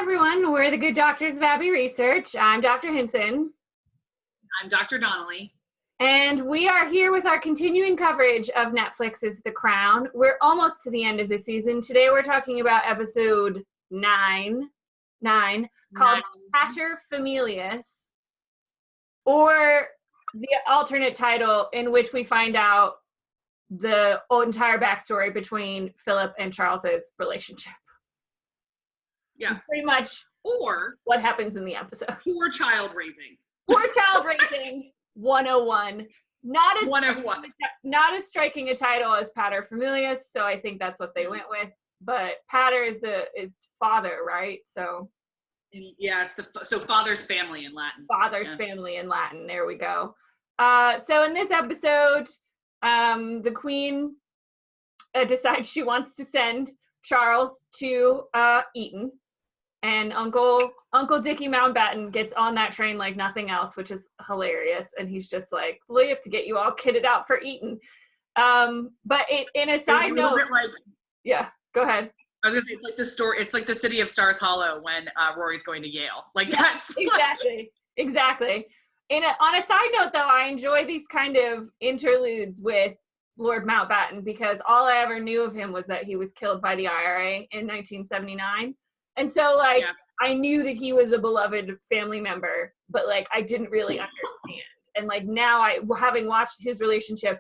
everyone. We're the Good Doctors of Abbey Research. I'm Dr. Hinson. I'm Dr. Donnelly. And we are here with our continuing coverage of Netflix's The Crown. We're almost to the end of the season. Today we're talking about episode 9 called Paterfamilias, or the alternate title in which we find out the entire backstory between Philip and Charles's relationship. Yeah. It's pretty much what happens in the episode. Poor child raising. Poor child raising 101. Not as 101. Not as striking a title as Paterfamilias, so I think that's what they went with. But Pater is father, right? So yeah, it's father's family in Latin. Father's family in Latin. There we go. So in this episode, the Queen decides she wants to send Charles to Eton. And Uncle Dickie Mountbatten gets on that train like nothing else, which is hilarious. And he's just like, we have to get you all kitted out for Eton. But in a side note, yeah, go ahead. I was gonna say, it's like the story. It's like the City of Stars Hollow when Rory's going to Yale. Like that's exactly. On a side note, though, I enjoy these kind of interludes with Lord Mountbatten because all I ever knew of him was that he was killed by the IRA in 1979. And so, I knew that he was a beloved family member, but, I didn't really understand. And, now having watched his relationship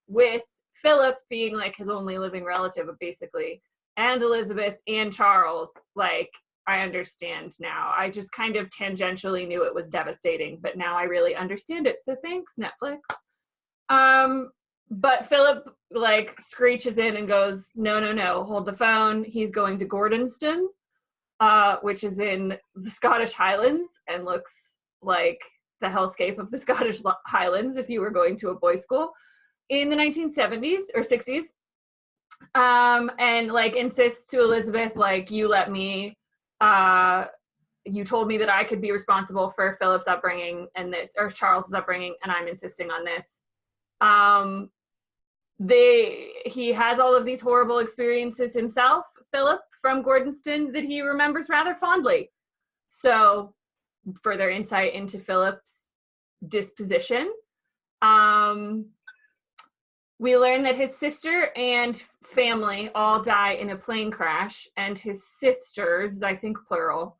with Philip being, his only living relative, basically, and Elizabeth and Charles, I understand now. I just kind of tangentially knew it was devastating, but now I really understand it. So thanks, Netflix. But Philip, screeches in and goes, no, hold the phone. He's going to Gordonston. Which is in the Scottish Highlands and looks like the hellscape of the Scottish Highlands if you were going to a boys' school in the 1970s or 60s. And insists to Elizabeth, you let me, you told me that I could be responsible for Philip's upbringing and this, or Charles's upbringing, and I'm insisting on this. He has all of these horrible experiences himself, Philip, from Gordonston, that he remembers rather fondly. So, further insight into Philip's disposition. We learn that his sister and family all die in a plane crash, and his sisters, I think plural,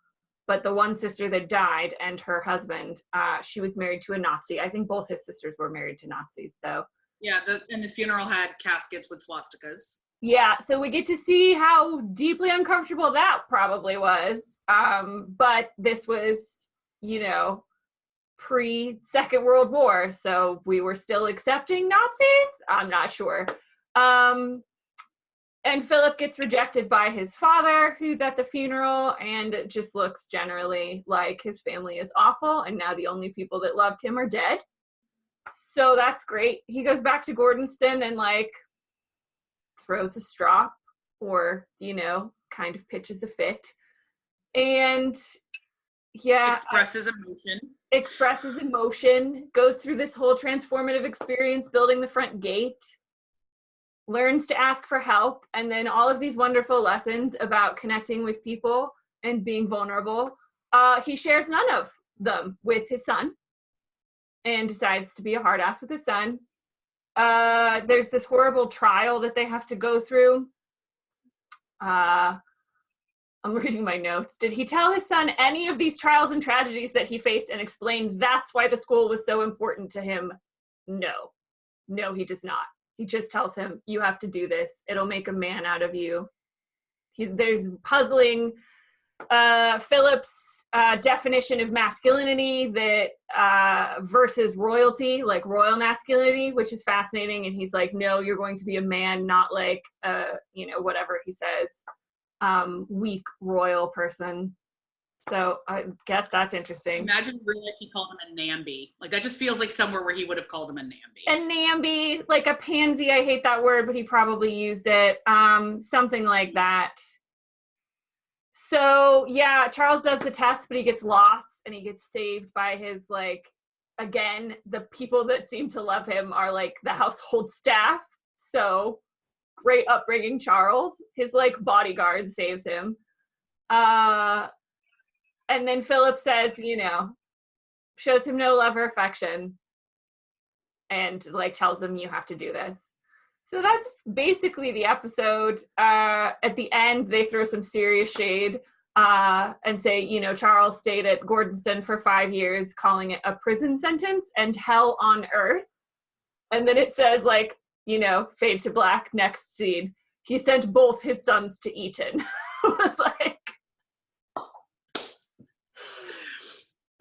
but the one sister that died and her husband, she was married to a Nazi. I think both his sisters were married to Nazis, though. Yeah, and the funeral had caskets with swastikas. Yeah, so we get to see how deeply uncomfortable that probably was. But this was, pre-Second World War, so we were still accepting Nazis? I'm not sure. And Philip gets rejected by his father, who's at the funeral, and it just looks generally like his family is awful, and now the only people that loved him are dead. So that's great. He goes back to Gordonston and, throws a strop or, kind of pitches a fit. And, yeah. Expresses emotion, goes through this whole transformative experience, building the front gate, learns to ask for help, and then all of these wonderful lessons about connecting with people and being vulnerable. He shares none of them with his son and decides to be a hard ass with his son. There's this horrible trial that they have to go through. I'm reading my notes. Did he tell his son any of these trials and tragedies that he faced and explain that's why the school was so important to him? No, he does not. He just tells him, you have to do this. It'll make a man out of you. There's puzzling Philip's definition of masculinity that versus royalty, royal masculinity, which is fascinating. And he's like, no, you're going to be a man, not whatever he says, weak royal person. So I guess that's interesting. Imagine really he called him a namby. That just feels like somewhere where he would have called him a namby. A namby, a pansy. I hate that word, but he probably used it. Something like that. So, yeah, Charles does the test, but he gets lost, and he gets saved by his, again, the people that seem to love him are, the household staff. So, great upbringing, Charles. His, bodyguard saves him. And then Philip says, shows him no love or affection and like tells him you have to do this. So that's basically the episode. At the end, they throw some serious shade and say, Charles stayed at Gordonston for 5 years, calling it a prison sentence and hell on earth. And then it says, like, fade to black, next scene. He sent both his sons to Eton. It was like,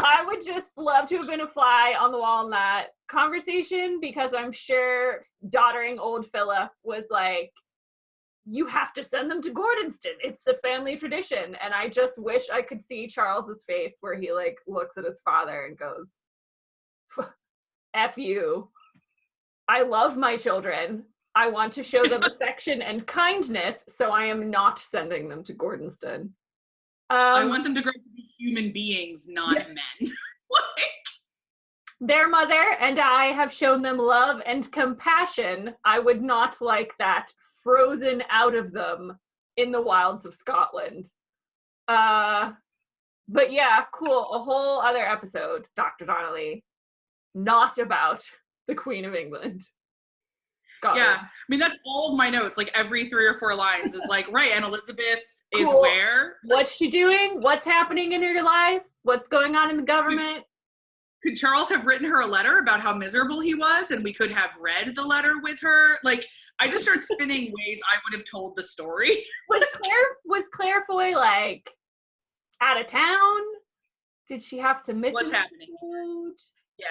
I would just love to have been a fly on the wall in that conversation, because I'm sure doddering old Philip was like, you have to send them to Gordonston. It's the family tradition. And I just wish I could see Charles's face where he like looks at his father and goes, F you. I love my children. I want to show them affection and kindness, so I am not sending them to Gordonston. I want them to grow to be human beings, not men. Their mother and I have shown them love and compassion. I would not like that frozen out of them in the wilds of Scotland. But yeah, cool. A whole other episode, Dr. Donnelly, not about the Queen of England. Scotland. Yeah, I mean, that's all of my notes. Like every 3 or 4 lines is like, right, and Elizabeth is where? What's she doing? What's happening in her life? What's going on in the government? Could Charles have written her a letter about how miserable he was, and we could have read the letter with her? Like, I just start spinning ways I would have told the story. Was Claire Foy like out of town? Did she have to miss what's happening? Yeah,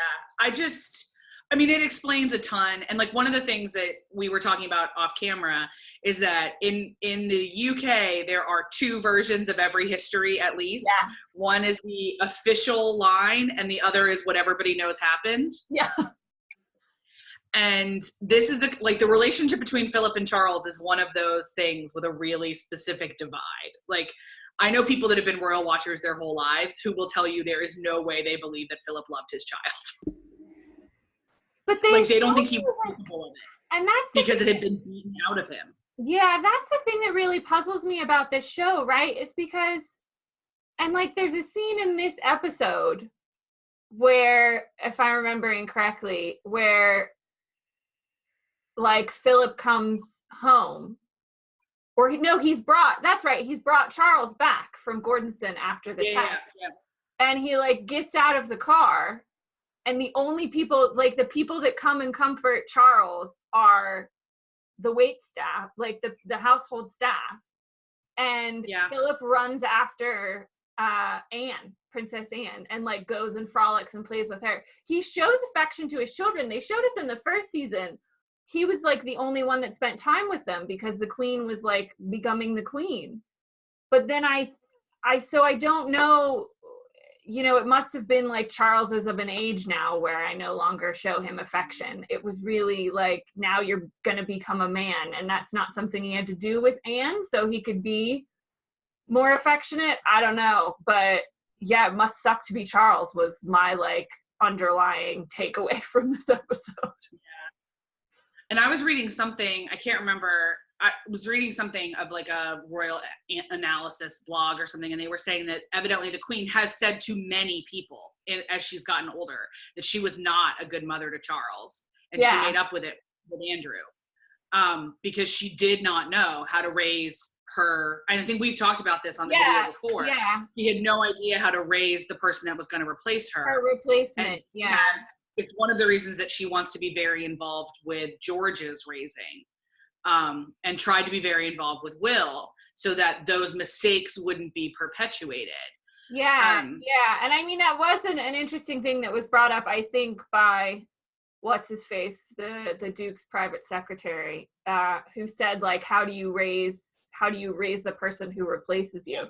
I mean, it explains a ton. And like one of the things that we were talking about off camera is that in the UK, there are 2 versions of every history at least. Yeah. One is the official line and the other is what everybody knows happened. Yeah. And this is the relationship between Philip and Charles is one of those things with a really specific divide. Like, I know people that have been royal watchers their whole lives who will tell you there is no way they believe that Philip loved his child. But they don't think he was capable of it. And that's because it had been beaten out of him. Yeah, that's the thing that really puzzles me about this show, right? It's because, and like there's a scene in this episode where, if I'm remembering correctly, where like Philip comes home, or he's brought Charles back from Gordonston after the test. Yeah. And he like gets out of the car. And the only people, like the people that come and comfort Charles are the wait staff, like the household staff. And Philip runs after Anne, Princess Anne, and like goes and frolics and plays with her. He shows affection to his children. They showed us in the first season, he was like the only one that spent time with them because the queen was like becoming the queen. But then I don't know, it must have been like Charles is of an age now where I no longer show him affection. It was really like, now you're going to become a man. And that's not something he had to do with Anne. So he could be more affectionate. I don't know. But yeah, it must suck to be Charles was my like underlying takeaway from this episode. Yeah. And I was reading something, I can't remember. I was reading something of like a royal analysis blog or something, and they were saying that evidently the queen has said to many people as she's gotten older that she was not a good mother to Charles, and she made up with it with Andrew because she did not know how to raise her. And I think we've talked about this on the video before. Yeah, he had no idea how to raise the person that was going to replace her. Her replacement. And it's one of the reasons that she wants to be very involved with George's raising. And tried to be very involved with Will so that those mistakes wouldn't be perpetuated. Yeah. And I mean, that was an interesting thing that was brought up, I think, by what's his face, the Duke's private secretary, who said, like, how do you raise the person who replaces you?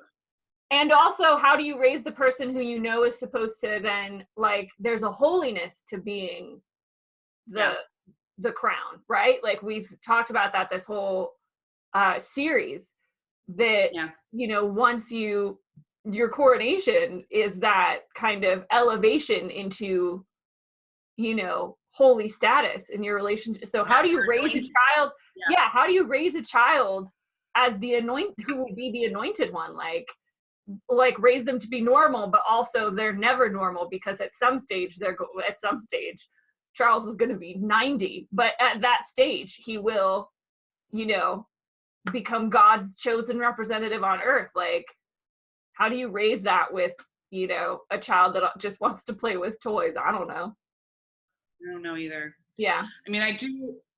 And also, how do you raise the person who is supposed to then, like, there's a holiness to being the crown, right? Like we've talked about that this whole series that once your coronation is that kind of elevation into holy status in your relationship. So how do you raise a child? How do you raise a child as who will be the anointed one? Like like raise them to be normal, but also they're never normal because at some stage Charles is going to be 90, but at that stage he will, you know, become God's chosen representative on earth. Like, how do you raise that with, you know, a child that just wants to play with toys? I don't know. I don't know either. Yeah. I mean,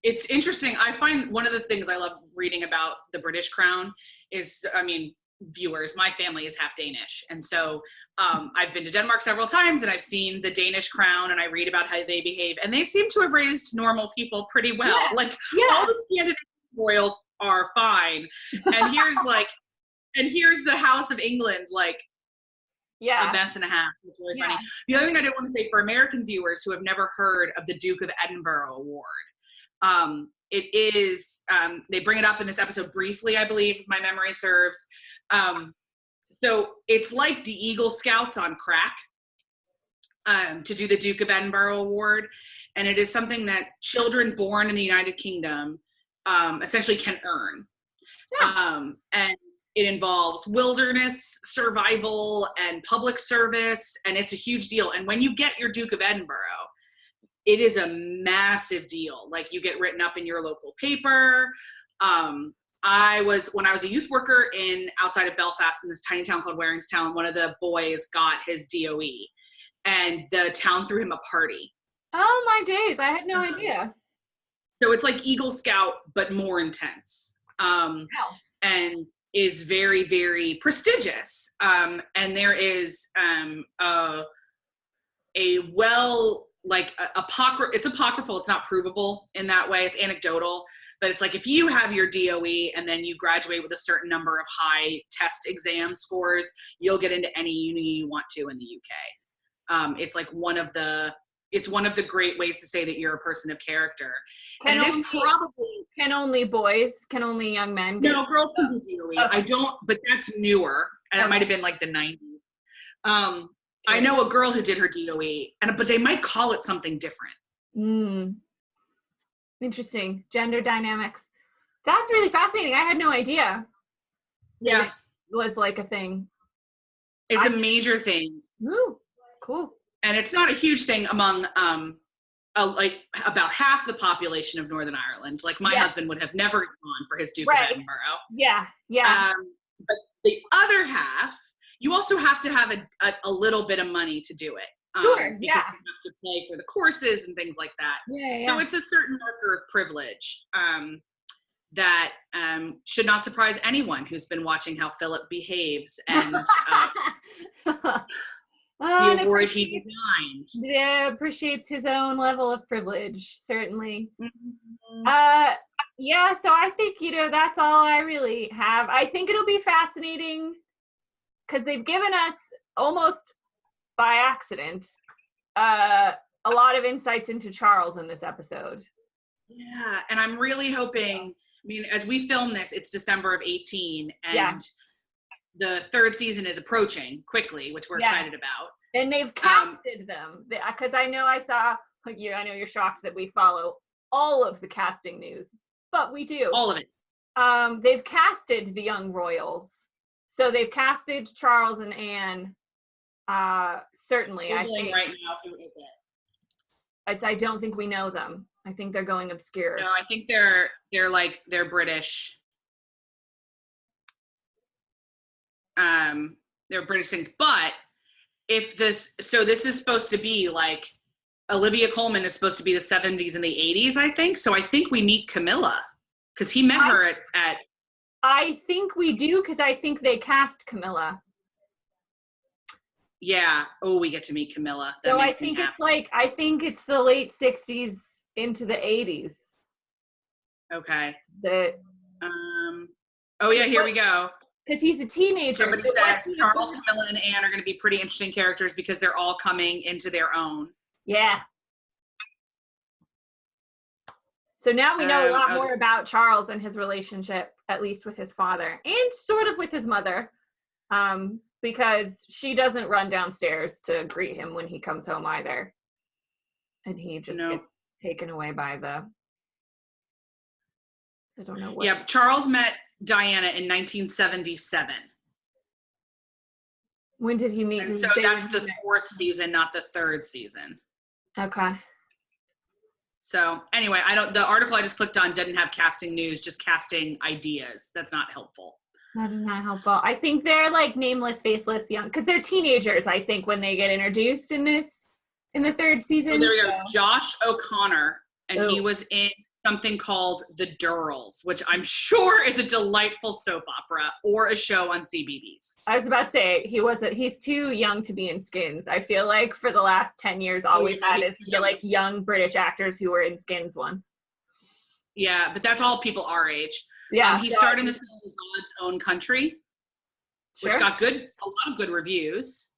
it's interesting. I find one of the things I love reading about the British Crown is, I mean, viewers, my family is half Danish. And so I've been to Denmark several times and I've seen the Danish Crown and I read about how they behave. And they seem to have raised normal people pretty well. Yeah. Like Yeah. all the Scandinavian royals are fine. And here's the House of England, like, yeah, a mess and a half. It's really funny. Yeah. The other thing I did want to say for American viewers who have never heard of the Duke of Edinburgh Award, it is, they bring it up in this episode briefly, I believe, if my memory serves. So it's like the Eagle Scouts on crack, to do the Duke of Edinburgh Award. And it is something that children born in the United Kingdom essentially can earn. Yeah. And it involves wilderness survival and public service, and it's a huge deal. And when you get your Duke of Edinburgh, it is a massive deal. Like, you get written up in your local paper. When I was a youth worker outside of Belfast in this tiny town called Waringstown, one of the boys got his DOE, and the town threw him a party. Oh my days! I had no idea. So it's like Eagle Scout, but more intense. Wow. And is very, very prestigious. And there is it's apocryphal, it's not provable in that way, it's anecdotal, but it's like if you have your DOE and then you graduate with a certain number of high test exam scores, you'll get into any uni you want to in the UK. It's like one of the great ways to say that you're a person of character. Can only young men get? No, girls can do DOE. Okay. I don't, but that's newer. And that might have been like the 90s. I know a girl who did her DOE, but they might call it something different. Interesting. Gender dynamics. That's really fascinating. I had no idea. Yeah. It was like a thing. It's a major thing. Ooh, cool. And it's not a huge thing among like about half the population of Northern Ireland. Like my husband would have never gone for his Duke of Edinburgh. Yeah. But the other half, you also have to have a little bit of money to do it. Sure, because you have to pay for the courses and things like that. Yeah. So it's a certain marker of privilege that should not surprise anyone who's been watching how Philip behaves and the award he designed. Yeah, appreciates his own level of privilege, certainly. Mm-hmm. So I think, that's all I really have. I think it'll be fascinating because they've given us, almost by accident, a lot of insights into Charles in this episode. Yeah, and I'm really hoping, as we film this, it's December of 18, and the third season is approaching quickly, which we're excited about. And they've casted them, because I know I saw, I know you're shocked that we follow all of the casting news, but we do. All of it. They've casted the young royals. So they've casted Charles and Anne. Certainly, Googling I think. Right now, who is it? I don't think we know them. I think they're going obscure. No, I think they're British. They're British things. But this is supposed to be like Olivia Colman is supposed to be the 70s and the 80s, I think. So I think we meet Camilla because he met her at. I think we do because I think they cast Camilla. Yeah. Oh, we get to meet Camilla. That makes me happy. I think it's the late 60s into the 80s. Okay. Oh yeah, here we go. Because he's a teenager. Somebody says Charles, Camilla, and Anne are going to be pretty interesting characters because they're all coming into their own. Yeah. So now we know a lot more about Charles and his relationship, at least with his father, and sort of with his mother, because she doesn't run downstairs to greet him when he comes home either. And he just gets taken away by I don't know what. Yeah, Charles met Diana in 1977. When did he meet? And so that's the 4th season, not the 3rd season. Okay. So anyway, the article I just clicked on didn't have casting news, just casting ideas. That's not helpful. That is not helpful. I think they're like nameless, faceless, young, because they're teenagers, I think, when they get introduced in the 3rd season. Oh, there we go. Josh O'Connor, and he was in something called The Durrells, which I'm sure is a delightful soap opera or a show on CBeebies. I was about to say, he's too young to be in Skins. I feel like for the last 10 years, all we've had is like young British actors who were in Skins once. Yeah, but that's all people our age. Yeah. He starred in the film God's Own Country, which got a lot of good reviews.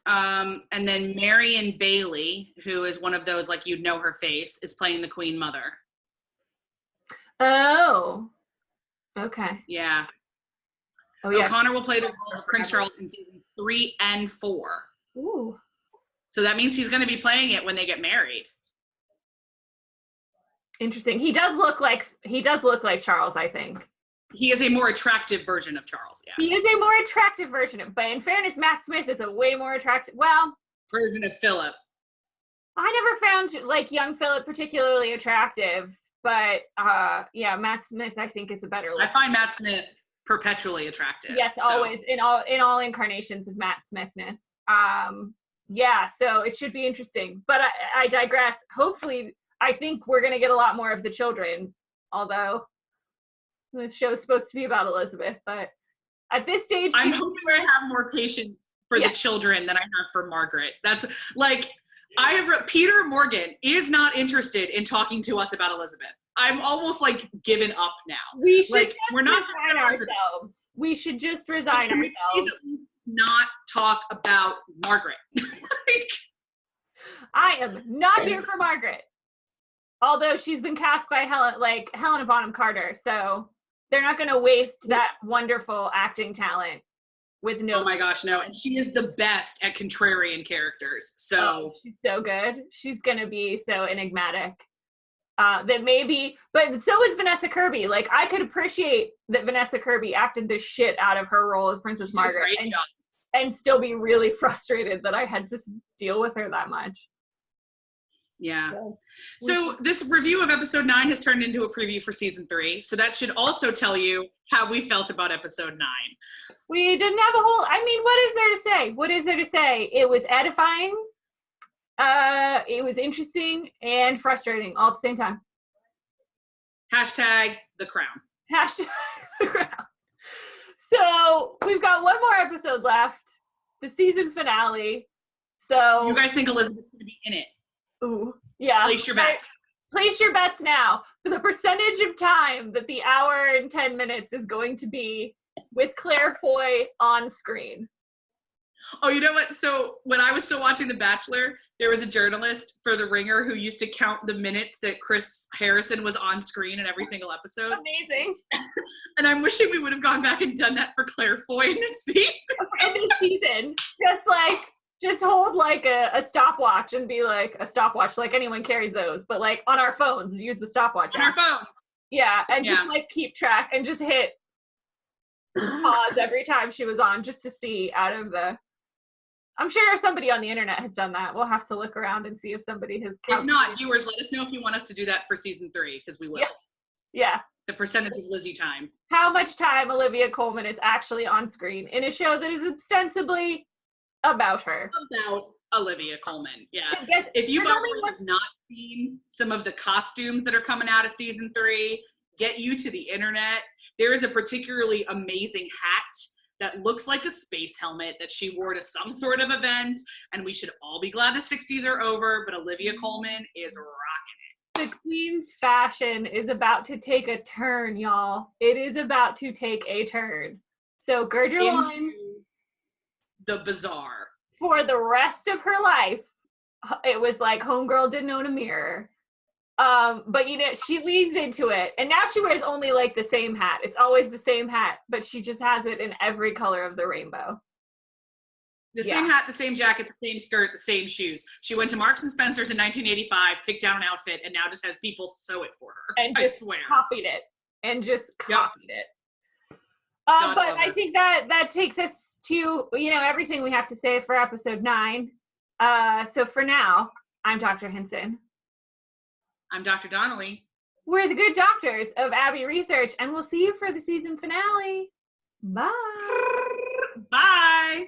And then Marion Bailey, who is one of those, like, you'd know her face, is playing the Queen Mother. Oh. Okay. Yeah. Oh, yeah. O'Connor will play the role of Prince Charles in seasons 3 and 4. Ooh. So that means he's going to be playing it when they get married. Interesting. He does look like Charles, I think. He is a more attractive version of Charles, yes. He is a more attractive version of, but in fairness, Matt Smith is a way more attractive, version of Philip. I never found, like, young Philip particularly attractive, but, Matt Smith, I think, is a better look. I find Matt Smith perpetually attractive. Yes, so. Always, in all incarnations of Matt Smithness. So it should be interesting. But I digress. Hopefully, I think we're going to get a lot more of the children, although this show is supposed to be about Elizabeth, but at this stage, I'm hoping we're going to have more patience for the children than I have for Margaret. That's like, Peter Morgan is not interested in talking to us about Elizabeth. I'm almost like given up now. We should like, we're not resign ourselves. We should just resign ourselves. Please at least not talk about Margaret. I am not here for Margaret. Although she's been cast by Helena Bonham Carter, so they're not going to waste that wonderful acting talent with no. Oh my gosh, no! And she is the best at contrarian characters. So she's so good. She's going to be so enigmatic. That maybe, but so is Vanessa Kirby. Like, I could appreciate that Vanessa Kirby acted the shit out of her role as Princess Margaret, and still be really frustrated that I had to deal with her that much. Yeah. So this review of episode 9 has turned into a preview for season 3. So that should also tell you how we felt about episode 9. We didn't have what is there to say? It was edifying. It was interesting and frustrating all at the same time. Hashtag the crown. Hashtag the crown. So we've got one more episode left, the season finale. So you guys think Elizabeth's going to be in it? Ooh, yeah. Place your bets. Place your bets now for the percentage of time that the hour and 10 minutes is going to be with Claire Foy on screen. Oh, you know what? So when I was still watching The Bachelor, there was a journalist for The Ringer who used to count the minutes that Chris Harrison was on screen in every single episode. Amazing. And I'm wishing we would have gone back and done that for Claire Foy in this season. Just hold like a stopwatch and be like a stopwatch, like anyone carries those, but like on our phones, use the stopwatch on our phones. Yeah, and just like keep track and just hit pause every time she was on just to see out of the. I'm sure somebody on the internet has done that. We'll have to look around and see if somebody has. If not, viewers, let us know if you want us to do that for season 3, because we will. Yeah. The percentage of Lizzie time. How much time Olivia Colman is actually on screen in a show that is ostensibly about her. About Olivia Colman, yeah. If you have not seen some of the costumes that are coming out of season 3, get you to the internet. There is a particularly amazing hat that looks like a space helmet that she wore to some sort of event, and we should all be glad the 60s are over, but Olivia Colman is rocking it. The Queen's fashion is about to take a turn, y'all. It is about to take a turn. So gird your loins. The bizarre. For the rest of her life, it was like homegirl didn't own a mirror. But she leans into it, and now she wears only like the same hat. It's always the same hat, but she just has it in every color of the rainbow. The same hat, the same jacket, the same skirt, the same shoes. She went to Marks and Spencer's in 1985, picked out an outfit, and now just has people sew it for her. And just copied it. But I think that takes us to, everything we have to say for episode 9. So for now, I'm Dr. Hinson. I'm Dr. Donnelly. We're the good doctors of Abbey Research, and we'll see you for the season finale. Bye. Bye.